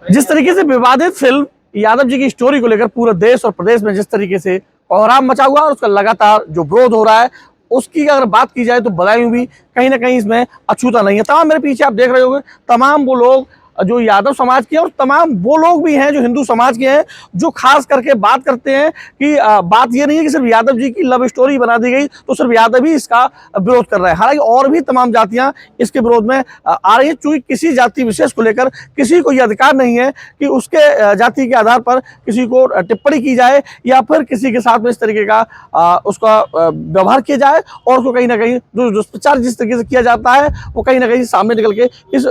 जिस तरीके से विवादित फिल्म यादव जी की स्टोरी को लेकर पूरे देश और प्रदेश में जिस तरीके से कोहराम मचा हुआ और उसका लगातार जो विरोध हो रहा है, उसकी अगर बात की जाए तो बदायूं भी कहीं ना कहीं इसमें अछूता नहीं है। तमाम मेरे पीछे आप देख रहे होंगे, तमाम वो लोग जो यादव समाज के और तमाम वो लोग भी हैं जो हिंदू समाज के हैं, जो खास करके बात करते हैं कि बात ये नहीं है कि सिर्फ यादव जी की लव स्टोरी बना दी गई तो सिर्फ यादव ही इसका विरोध कर रहे हैं। हालांकि और भी तमाम जातियां इसके विरोध में आ रही हैं, चूंकि किसी जाति विशेष को लेकर किसी को यह अधिकार नहीं है कि उसके जाति के आधार पर किसी को टिप्पणी की जाए या फिर किसी के साथ में इस तरीके का उसका व्यवहार किया जाए और उसको कहीं ना कहीं दुष्प्रचार जिस तरीके से किया जाता है वो कहीं ना कहीं सामने निकल के इस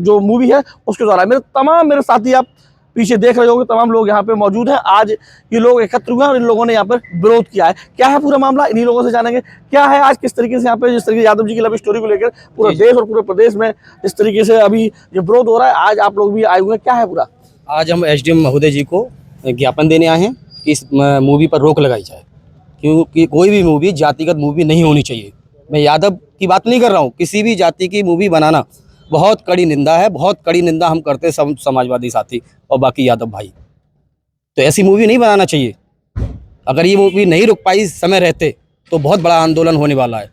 जो मूवी है उसके द्वारा। मेरे साथी आप पीछे देख रहे होंगे, तमाम लोग यहाँ पे मौजूद हैं। आज ये लोग एकत्र हुए और इन लोगों ने यहाँ पर विरोध किया है। क्या है पूरा मामला, इन्हीं लोगों से जानेंगे। क्या है आज किस तरीके से यहाँ पे जिस तरीके यादव जी की लव स्टोरी को लेकर पूरा देश और पूरे प्रदेश में जिस तरीके से अभी ये विरोध हो रहा है, आज आप लोग भी आए हुए हैं, क्या है पूरा? आज हम एसडीएम महोदय जी को ज्ञापन देने आए हैं कि इस मूवी पर रोक लगाई जाए, क्योंकि कोई भी मूवी जातिगत मूवी नहीं होनी चाहिए। मैं यादव की बात नहीं कर रहा हूँ, किसी भी जाति की मूवी बनाना बहुत कड़ी निंदा है। बहुत कड़ी निंदा हम करते हैं, सब समाजवादी साथी और बाकी यादव भाई। तो ऐसी मूवी नहीं बनाना चाहिए। अगर ये मूवी नहीं रुक पाई समय रहते तो बहुत बड़ा आंदोलन होने वाला है।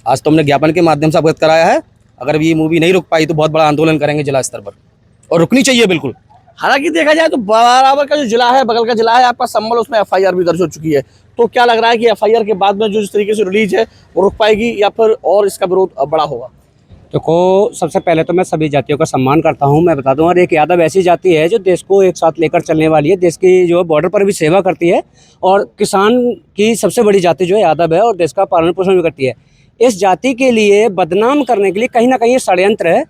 आज तो हमने ज्ञापन के माध्यम से अवगत कराया है, अगर ये मूवी नहीं रुक पाई तो बहुत बड़ा आंदोलन करेंगे जिला स्तर पर, और रुकनी चाहिए बिल्कुल। हालांकि देखा जाए तो बराबर का जो जिला है, बगल का जिला है आपका संभल, उसमें एफआईआर भी दर्ज हो चुकी है। तो क्या लग रहा है कि एफआईआर के बाद में जो जिस तरीके से रिलीज है वो रुक पाएगी या फिर और इसका विरोध बड़ा होगा? देखो, सबसे पहले तो मैं सभी जातियों का सम्मान करता हूं। मैं बता दूं, और एक यादव ऐसी जाति है जो देश को एक साथ लेकर चलने वाली है, देश की जो बॉर्डर पर भी सेवा करती है, और किसान की सबसे बड़ी जाति जो है यादव है, और देश का पालन पोषण भी करती है। इस जाति के लिए बदनाम करने के लिए कहीं ना कहीं ये षड्यंत्र है।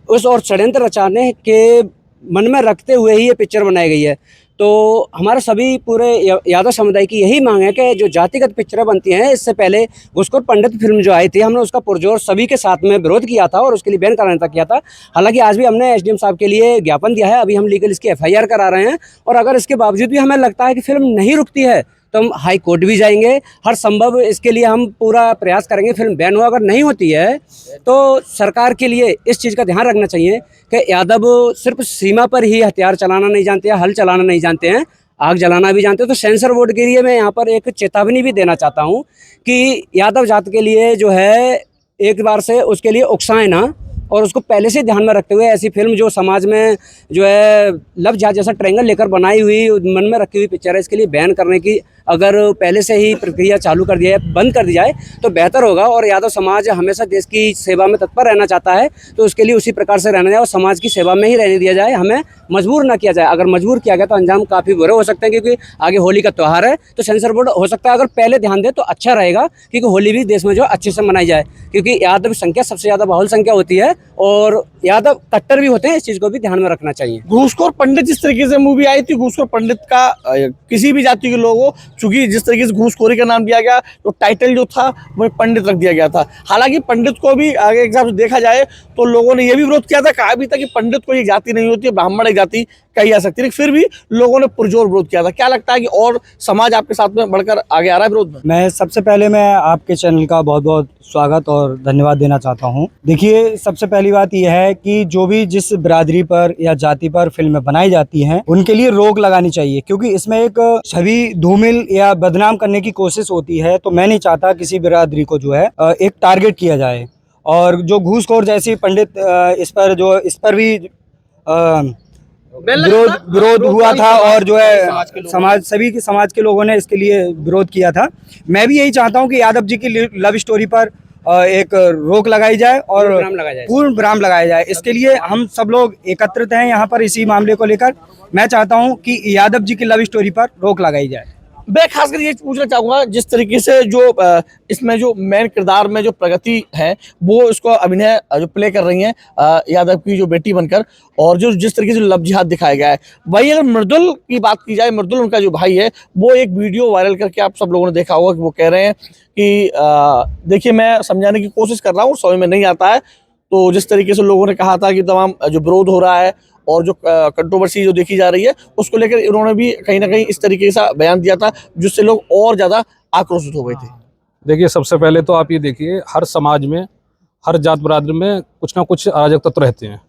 उस और षड्यंत्र रचाने के मन में रखते हुए ही ये पिक्चर बनाई गई है। तो हमारे सभी पूरे यादव समुदाय की यही मांग है कि जो जातिगत पिक्चरें बनती हैं, इससे पहले घुसखोर पंडित फिल्म जो आई थी, हमने उसका पुरजोर सभी के साथ में विरोध किया था और उसके लिए बैन कराने तक किया था। हालांकि आज भी हमने एसडीएम साहब के लिए ज्ञापन दिया है, अभी हम लीगल इसकी एफआईआर करा रहे हैं। और अगर इसके बावजूद भी हमें लगता है कि फिल्म नहीं रुकती है तो हम हाई कोर्ट भी जाएंगे। हर संभव इसके लिए हम पूरा प्रयास करेंगे, फिल्म बैन हो। अगर नहीं होती है तो सरकार के लिए इस चीज़ का ध्यान रखना चाहिए कि यादव सिर्फ सीमा पर ही हथियार चलाना नहीं जानते हैं, हल चलाना नहीं जानते हैं, आग जलाना भी जानते हैं। तो सेंसर बोर्ड के लिए मैं यहाँ पर एक चेतावनी भी देना चाहता हूँ कि यादव जात के लिए जो है एक बार से उसके लिए उकसाएं ना, और उसको पहले से ध्यान में रखते हुए ऐसी फिल्म जो समाज में जो है लव जिहाद जैसा ट्रायंगल लेकर बनाई हुई, मन में रखी हुई पिक्चर है, इसके लिए बैन करने की अगर पहले से ही प्रक्रिया चालू कर दिया है, बंद कर दी जाए तो बेहतर होगा। और यादव समाज हमेशा देश की सेवा में तत्पर रहना चाहता है, तो उसके लिए उसी प्रकार से रहना जाए और समाज की सेवा में ही रहने दिया जाए, हमें मजबूर ना किया जाए। अगर मजबूर किया गया तो अंजाम काफ़ी बुरे हो सकते हैं, क्योंकि आगे होली का त्यौहार है। तो सेंसर बोर्ड हो सकता है अगर पहले ध्यान दे तो अच्छा रहेगा, क्योंकि होली भी देश में जो अच्छे से मनाई जाए, क्योंकि यादव संख्या सबसे ज़्यादा बहुल संख्या होती है और यादव कट्टर भी होते हैं। इस चीज़ को भी ध्यान में रखना चाहिए। घूसखोर पंडित जिस तरीके से मूवी आई थी, घूसखोर पंडित का किसी भी जाति के लोगों, चूंकि जिस तरीके से घूसखोरी का नाम दिया गया तो टाइटल जो था वो पंडित रख दिया गया था। हालांकि पंडित को भी आगे एक हिसाब से देखा जाए तो लोगों ने यह भी विरोध किया था, कहा भी था कि पंडित कोई जाति नहीं होती है, ब्राह्मण एक जाति कही जा सकती है, फिर भी लोगों ने पुरजोर विरोध किया था। क्या लगता है कि और समाज आपके साथ में बढ़कर आगे आ रहा है विरोध में? मैं सबसे पहले मैं आपके चैनल का बहुत बहुत स्वागत और धन्यवाद देना चाहता हूं। देखिए, सबसे पहली बात यह है कि जो भी जिस बिरादरी पर या जाति पर फिल्में बनाई जाती हैं उनके लिए रोक लगानी चाहिए, क्योंकि इसमें एक छवि धूमिल या बदनाम करने की कोशिश होती है। तो मैं नहीं चाहता किसी बिरादरी को जो है एक टारगेट किया जाए। और जो घूसखोर जैसी पंडित इस पर भी विरोध हुआ था, और जो है सभी के समाज के लोगों ने इसके लिए विरोध किया था। मैं भी यही चाहता हूं कि यादव जी की लव स्टोरी पर एक रोक लगाई जाए और पूर्ण विराम लगाया जाए। इसके लिए हम सब लोग एकत्रित हैं यहाँ पर इसी मामले को लेकर। मैं चाहता हूँ कि यादव जी की लव स्टोरी पर रोक लगाई जाए। मैं खासकर ये पूछना चाहूंगा, जिस तरीके से जो इसमें जो मेन किरदार में जो प्रगति है वो इसको अभिनय जो प्ले कर रही हैं यादव की जो बेटी बनकर, और जो जिस तरीके से लव जिहाद दिखाया गया है, वही अगर मृदुल की बात की जाए, मृदुल उनका जो भाई है, वो एक वीडियो वायरल करके आप सब लोगों ने देखा होगा कि वो कह रहे हैं कि देखिए मैं समझाने की कोशिश कर रहा हूँ, समझ में नहीं आता है। तो जिस तरीके से लोगों ने कहा था कि तमाम जो विरोध हो रहा है और जो कंट्रोवर्सी जो देखी जा रही है उसको लेकर इन्होंने भी कहीं ना कहीं इस तरीके से बयान दिया था, जिससे लोग और ज़्यादा आक्रोशित हो गए थे। देखिए, सबसे पहले तो आप ये देखिए, हर समाज में, हर जात बरादरी में कुछ ना कुछ अराजक तत्व रहते हैं,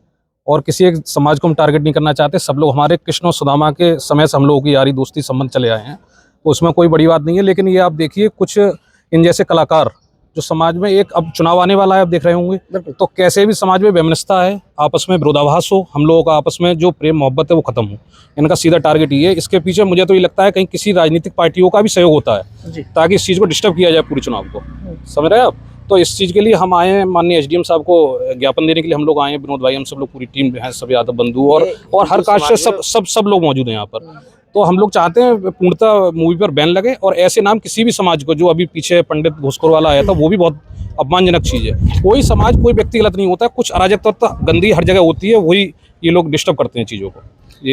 और किसी एक समाज को हम टारगेट नहीं करना चाहते। सब लोग हमारे कृष्ण और सुदामा के समय से हम लोगों की यारी दोस्ती संबंध चले आए हैं, उसमें कोई बड़ी बात नहीं है। लेकिन ये आप देखिए, कुछ इन जैसे कलाकार जो समाज में, एक अब चुनाव आने वाला है, आप देख रहे होंगे, तो कैसे भी समाज में वैमनस्यता है, आपस में विरोधाभास हो, हम लोगों का आपस में जो प्रेम मोहब्बत है वो खत्म हो, इनका सीधा टारगेट ये है। इसके पीछे मुझे तो ये लगता है कहीं किसी राजनीतिक पार्टियों का भी सहयोग होता है ताकि इस चीज़ को डिस्टर्ब किया जाए पूरे चुनाव को। समझ रहे हैं आप? तो इस चीज़ के लिए हम आए हैं, माननीय एसडीएम साहब को ज्ञापन देने के लिए हम लोग आए हैं। विनोद भाई, हम सब लोग पूरी टीम है, सब यादव बंधु और हर कास्ट से सब लोग मौजूद हैं यहाँ पर। तो हम लोग चाहते हैं पूर्णतः मूवी पर बैन लगे और ऐसे नाम किसी भी समाज को, जो अभी पीछे पंडित घुसखोर वाला आया था, वो भी बहुत अपमानजनक चीज़ है। कोई समाज, कोई व्यक्ति गलत नहीं होता है, कुछ अराजक तत्व गंदी हर जगह होती है, वही ये लोग डिस्टर्ब करते हैं चीज़ों को।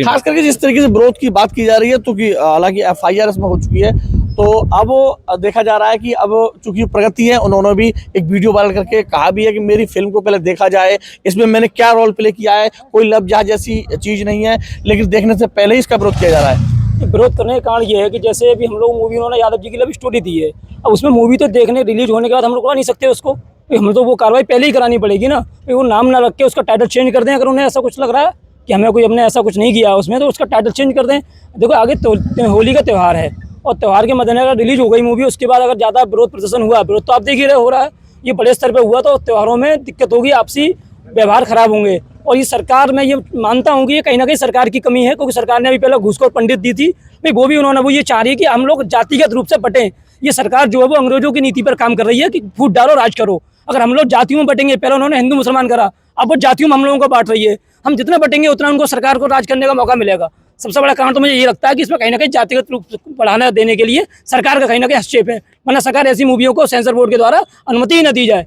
खास करके जिस तरीके से विरोध की बात की जा रही है, तो कि हालांकि एफआईआर इसमें हो चुकी है, तो अब देखा जा रहा है कि अब चूंकि प्रगति है, उन्होंने भी एक वीडियो वायरल करके कहा भी है कि मेरी फिल्म को पहले देखा जाए, इसमें मैंने क्या रोल प्ले किया है, कोई लब जहाज जैसी चीज़ नहीं है, लेकिन देखने से पहले ही इसका विरोध किया जा रहा है। विरोध करने का कारण ये है कि जैसे अभी हम लोग मूवी, उन्होंने यादव जी की लव स्टोरी दी है, अब उसमें मूवी तो देखने रिलीज होने के बाद हम लोग करा नहीं सकते उसको, हमें तो वो कार्रवाई पहले ही करानी पड़ेगी ना। वो नाम ना रख के उसका टाइटल चेंज कर दें, अगर उन्हें ऐसा कुछ लग रहा है कि हमें कोई, हमने ऐसा कुछ नहीं किया उसमें, तो उसका टाइटल चेंज कर दें। देखो आगे तो होली का त्यौहार है और त्यौहार के मद्देनजर रिलीज हो गई मूवी, उसके बाद अगर ज़्यादा विरोध प्रदर्शन हुआ, विरोध तो आप देख ही रहे हो रहा है, ये बड़े स्तर पर हुआ, तो त्योहारों में दिक्कत होगी, आपसी व्यवहार खराब होंगे। और ये सरकार, मैं ये मानता हूँ कि ये कहीं ना कहीं सरकार की कमी है, क्योंकि सरकार ने अभी पहले घूसखोर पंडित दी थी भाई, वो भी उन्होंने, वो ये चाह रही है कि हम लोग जातिगत रूप से बटें। ये सरकार जो है वो अंग्रेजों की नीति पर काम कर रही है कि फूट डालो राज करो। अगर हम लोग जातियों में बटेंगे, पहले उन्होंने हिंदू मुसलमान करा, अब वो जातियों में हम लोगों को बांट रही है। हम जितना बटेंगे उतना उनको सरकार को राज करने का मौका मिलेगा। सबसे बड़ा कारण तो मुझे ये लगता है कि इसमें कहीं ना कहीं जातिगत रूप बढ़ाना देने के लिए सरकार का कहीं ना कहीं हस्तक्षेप है, वरना सरकार ऐसी मूवियों को सेंसर बोर्ड के द्वारा अनुमति ही न दी जाए।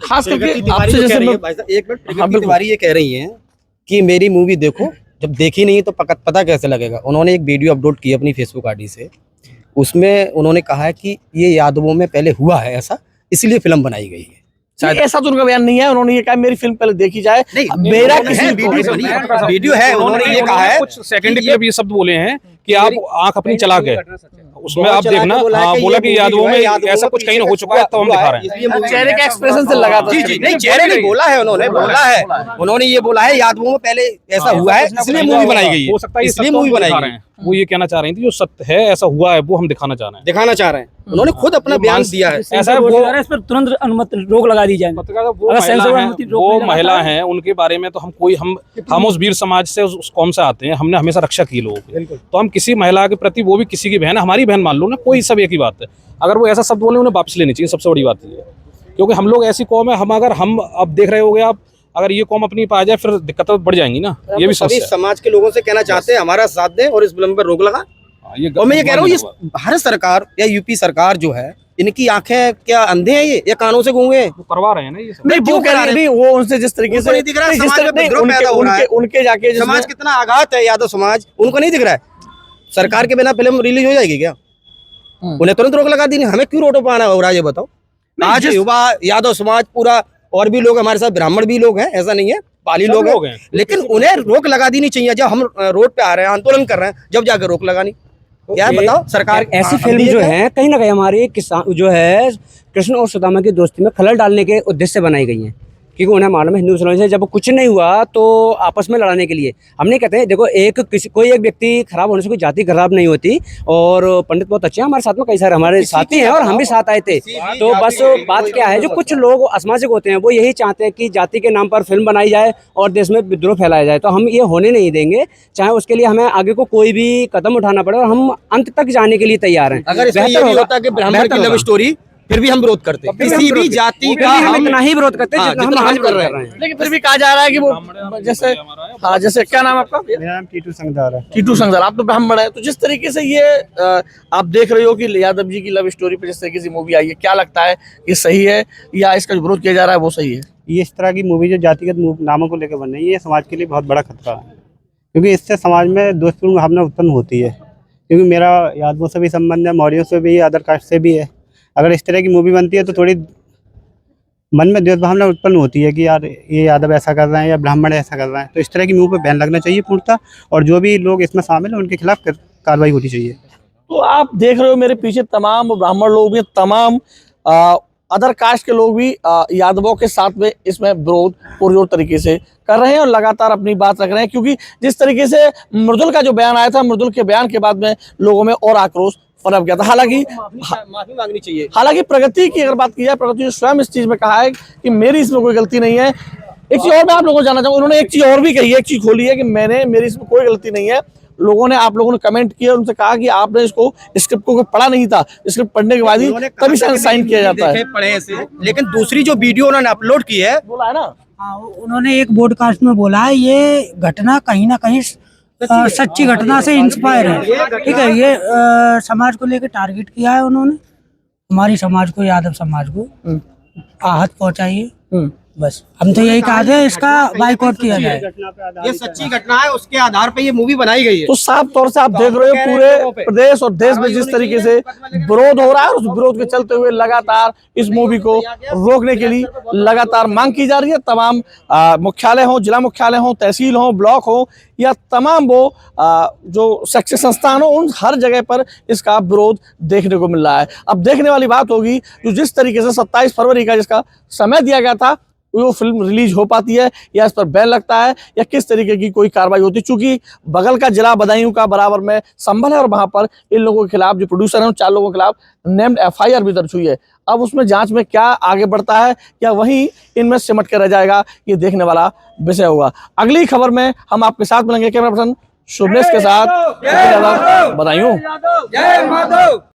खास करके एक आपसे जैसे मिनट, तिवारी ये कह रही हैं कि मेरी मूवी देखो, जब देखी नहीं तो पता कैसे लगेगा। उन्होंने एक वीडियो अपलोड की अपनी फेसबुक आईडी से, उसमें उन्होंने कहा है कि ये यादवों में पहले हुआ है ऐसा, इसलिए फिल्म बनाई गई है। शायद ऐसा तो उनका बयान नहीं है, उन्होंने ये कहा मेरी फिल्म पहले देखी जाए। मेरा किसी वीडियो है, उन्होंने ये कहा है, कुछ सेकंड के लिए भी ये शब्द बोले हैं कि आप आंख अपनी चला के, उसमें आप देखना, हाँ, बोला कि यादवों में ऐसा कुछ कहीं हो चुका है, तो हम दिखा रहे हैं। चेहरे के एक्सप्रेशन से लगा था। जी, नहीं, चेहरे नहीं बोला है उन्होंने, बोला है उन्होंने, ये बोला है यादवों में पहले ऐसा हुआ है, इसलिए मूवी बनाई गई है। हो सकता है इसलिए मूवी बनाई गई है। वो ये कहना चाह रही थी, जो सत्य है, ऐसा हुआ है, वो हम दिखाना चाह रहे हैं। उन्होंने खुद अपना बयान दिया है। ऐसा इस पर तुरंत अनुमति रोक लगा दी जाए। वो महिला हैं, उनके बारे में तो हम उस वीर समाज से, उस कौम से आते हैं, हमने हमेशा रक्षा की लोगों की, तो हम किसी महिला के प्रति, वो भी किसी की बहन, हमारी बहन मान लो ना, कोई सब एक ही बात है। अगर वो ऐसा शब्द बोले, उन्हें वापस लेनी चाहिए, सबसे बड़ी बात ये है, क्योंकि हम लोग ऐसी कौम है, हम अब देख रहे होगे आप, अगर ये कौम अपनी पा जाए फिर दिक्कतें बढ़ जाएंगी ना। ये भी सभी समाज के लोगों से कहना चाहते हैं हमारा साथ दें और इस फिल्म पर रोक लगा। और मैं ये कह रहा हूँ, ये भारत सरकार या यूपी सरकार जो है, इनकी आंखें क्या अंधे हैं ये, या कानों से गूंगे? वो करवा रहे हैं ना ये सब। नहीं, वो कह रहे हैं, वो उनसे जिस तरीके से नहीं दिख रहा है, समाज में विद्रोह पैदा हो रहा है, उनके जाके समाज कितना आघात है, यादव समाज, उनको नहीं दिख रहा है। सरकार के बिना फिल्म रिलीज हो जाएगी क्या? उन्हें तुरंत रोक लगा दी। हमें क्यों रोक पाना हो रहा है ये बताओ? आज युवा यादव समाज पूरा, और भी लोग हमारे साथ, ब्राह्मण भी लोग हैं, ऐसा नहीं है, पाली लोग हैं, लेकिन उन्हें रोक लगा देनी चाहिए। जब हम रोड पे आ रहे हैं, आंदोलन कर रहे हैं, जब जाकर रोक लगानी, क्या है बताओ? सरकार ऐसी फिल्म जो है कहीं ना कहीं हमारे किसान जो है कृष्ण और सुदामा की दोस्ती में खलल डालने के उद्देश्य से बनाई गई हैं, क्योंकि उन्हें मालूम है हिंदू मुसलमान से जब कुछ नहीं हुआ तो आपस में लड़ाने के लिए। हम नहीं कहते हैं, देखो कोई एक व्यक्ति खराब होने से कोई जाति खराब नहीं होती, और पंडित बहुत अच्छे हैं, हमारे साथ में कई सारे हमारे साथी हैं और हम भी साथ आए थे। तो बस बात क्या है, जो कुछ लोग असामाजिक होते हैं वो यही चाहते हैं कि जाति के नाम पर फिल्म बनाई जाए और देश में विद्रोह फैलाया जाए, तो हम ये होने नहीं देंगे, चाहे उसके लिए हमें आगे को कोई भी कदम उठाना पड़े, और हम अंत तक जाने के लिए तैयार हैं। अगर इसमें ये भी होता कि ब्राह्मण की लव स्टोरी, फिर भी हम विरोध करते हैं, किसी भी जाति का हम इतना ही विरोध करते हैं जितना हम आज कर रहे हैं। लेकिन फिर भी कहा जा रहा है कि वो जैसे, हाँ, जैसे क्या नाम है आपका? मेरा नाम टीटू संगदार है। टीटू संगदार, आप तो ब्राह्मण है, तो जिस तरीके से ये आप देख रहे हो कि यादव जी की लव स्टोरी पे जिस तरीके से मूवी आई है, क्या लगता है ये सही है या इसका जो विरोध किया जा रहा है वो सही है? ये इस तरह की मूवी जो जातिगत नामों को लेकर बन रही है, ये समाज के लिए बहुत बड़ा खतरा है, क्योंकि इससे समाज में दोस्तपूर्ण भावना उत्पन्न होती है। क्योंकि मेरा यादवों से भी संबंध है, मौर्यों से भी, अदर कास्ट से भी है। अगर इस तरह की मूवी बनती है तो थोड़ी मन में द्वेष भावना उत्पन्न होती है कि यार ये यादव ऐसा कर रहे हैं या ब्राह्मण ऐसा कर रहे हैं, तो इस तरह की मूवी पर बैन लगना चाहिए पूर्णतः, और जो भी लोग इसमें शामिल हैं उनके खिलाफ कार्रवाई होनी चाहिए। तो आप देख रहे हो मेरे पीछे तमाम ब्राह्मण लोग हैं, तमाम अदर कास्ट के लोग भी यादवों के साथ में इसमें विरोध पुरजोर तरीके से कर रहे हैं और लगातार अपनी बात रख रहे हैं, क्योंकि जिस तरीके से मृदुल का जो बयान आया था, मृदुल के बयान के बाद में लोगों में और आक्रोश पनप गया था। हालांकि माफी मांगनी चाहिए। हालांकि प्रगति की अगर बात की जाए, प्रगति ने स्वयं इस चीज में कहा है कि मेरी इसमें कोई गलती नहीं है। एक चीज और मैं आप लोगों को जानना चाहूंगा, उन्होंने एक चीज और भी कही है, एक चीज खोली है कि मेरी इसमें कोई गलती नहीं है। लोगों ने, आप लोगों ने कमेंट किया, उनसे कहा कि आपने इसको स्क्रिप्ट को पढ़ा नहीं था, स्क्रिप्ट पढ़ने के बाद ही तभी साइन किया जाता है। पढ़े ऐसे, लेकिन दूसरी जो वीडियो उन्होंने अपलोड की है, बोला है ना, हाँ, उन्होंने एक पॉडकास्ट में बोला है ये घटना कहीं ना कहीं सच्ची घटना से इंस्पायर है। ठीक है, ये समाज को लेकर टारगेट किया है उन्होंने, हमारी समाज को, यादव समाज को आहत पहुंचाई है। बस हम तो यही कहा था, इसका बाइकआउट किया जाए। ये सच्ची घटना है, उसके आधार पे ये मूवी बनाई गई है। तो साफ तौर से आप देख रहे हो पूरे प्रदेश और देश में जिस तरीके से विरोध हो रहा है, उस विरोध के चलते हुए लगातार इस मूवी को रोकने के लिए लगातार मांग की जा रही है। तमाम मुख्यालय हो, जिला मुख्यालय हो, तहसील हो, ब्लॉक हो, या तमाम वो जो शैक्षिक संस्थान हो, उन हर जगह पर इसका विरोध देखने को मिल रहा है। अब देखने वाली बात होगी जो जिस तरीके से 27 फरवरी का जिसका समय दिया गया था, वो फिल्म रिलीज हो पाती है या इस पर बैन लगता है या किस तरीके की कोई कार्रवाई होती है। चूंकि बगल का जिला बदायूं का बराबर में संभल है और वहां पर इन लोगों के खिलाफ, जो प्रोड्यूसर हैं, उन 4 लोगों के खिलाफ नेम्ड FIR भी दर्ज हुई है। अब उसमें जांच में क्या आगे बढ़ता है या वहीं इनमें सिमट कर रह जाएगा, ये देखने वाला विषय होगा। अगली खबर में हम आपके साथ मिलेंगे। कैमरा पर्सन शुभनेश के साथ बदायूं।